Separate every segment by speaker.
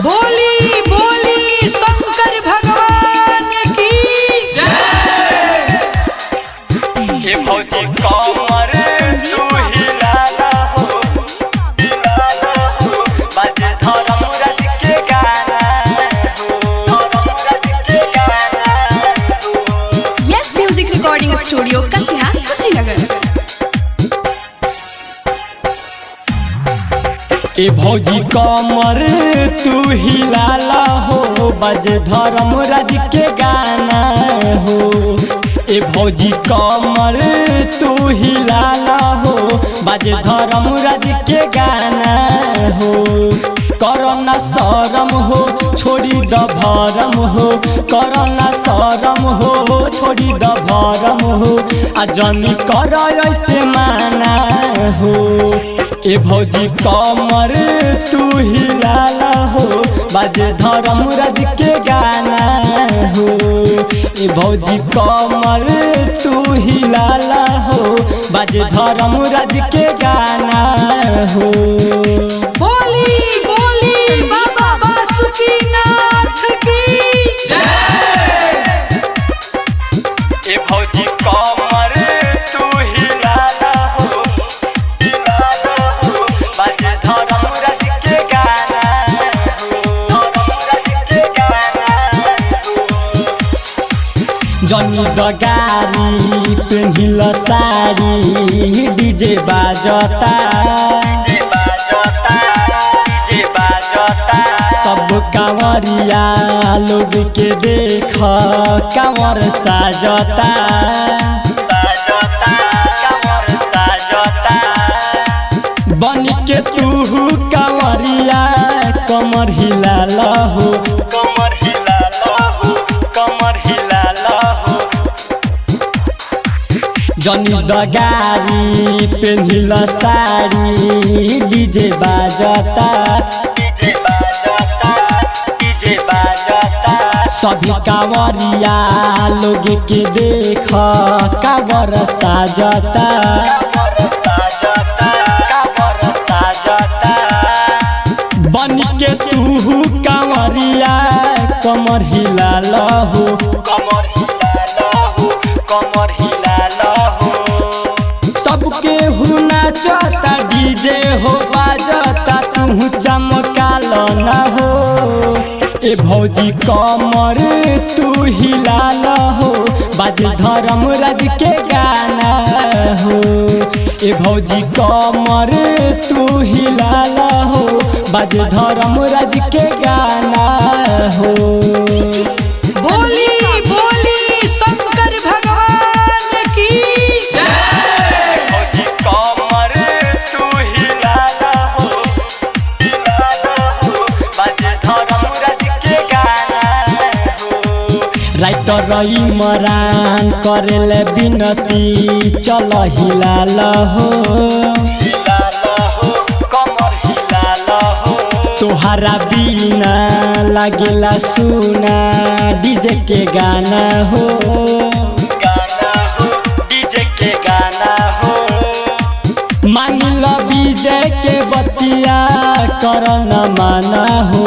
Speaker 1: बोली बोली शंकर भगवान की जय।
Speaker 2: ये भौजी कमर तू हिलाला हो, बाजे धर्म राज के गाना हो,
Speaker 3: yes music recording studio Kasia Kushinagar.
Speaker 2: ए भौजी कमर तू हिलाला हो, बाजे धर्म राज के गाना हो। ए भौजी कमर तू हिलाला हो, बाजे धर्म राज के गाना हो। करना शरम हो छोड़ी द भरम हो, करना शरम हो छोड़ी द भरम हो, आ जनी कर ऐसे माना हो। ए भौजी कमर तू हिलाला हो, बाजे धर्म राज के गाना हो। ए भौजी कमर तू हिलाला हो, बाजे धर्म राज के गाना हो।
Speaker 1: बोली बोली बाबा बासुकीनाथ की जय।
Speaker 2: ए भौजी कमर तू हिलाला हो, बाजे धर्म राज के गाना हो, राज के गाना हो। जनी दगारी पेन्हिल साड़ी, डीजे बाजता सब कांवरिया लोग के देख कांवर साजता। बन के तू कांवरिया कमर हिलाला हो, कमर हिलाला हो, कमर हिलाला हो। जनी दगारी पेन्हिल साड़ी, डीजे बाजता सभी कांवरिया लोग के देख कांवर साजता। बन के तू कांवरिया कमर हिलाला हो, कमर हिलाला हो, कमर हिलाला हो। सबके हु नाचता डीजे हो बाजता, तू चमकाल ना हो। ए भौजी कमर तू हिलाला हो, बाजे धर्म राज के गाना हो। ए भौजी कमर तू हिलाला हो, बाजे धर्म राज के गाना हो।
Speaker 1: बोली बोली शंकर भगवान की जय।
Speaker 2: भौजी कमर तू हिलाला हो, बाजे धर्म राज के गाना हो। राइटर इमरान करेले बिनती, चल हिलाला हो, कमर हिलाला हो। तोहरा बिना लागेला सुना डीजे के गाना हो, गाना हो, डीजे के गाना हो। मान लो विजय के बतिया कर न माना हो,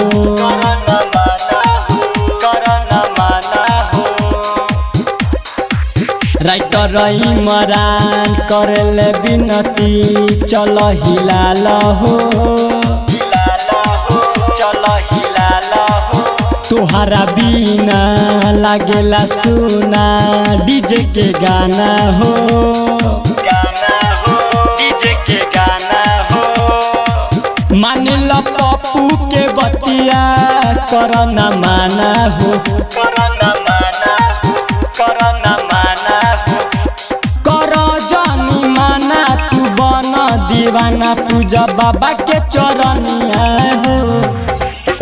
Speaker 2: राइटर इमरान करेले बिनती, चल हिलाला हो, चल हिलाला हो। तोहरा बिना लागेला सुना डीजे के गाना हो, गाना हो, डीजे के गाना हो। मान लो पप्पू के बतिया कर न माना हो, कर न माना हो, कर न माना हो। कर जानी माना तू बन दीवाना, पूजा बाबा के चरनिया हो।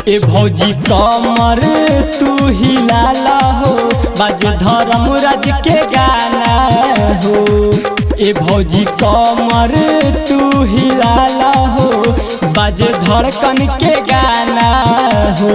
Speaker 2: ए भौजी कमर तू हिलाला हो, बाजे धर्म राज के गाना हो। ए भौजी कमर तू हिलाला हो, बाजे धड़कन के गाना हो।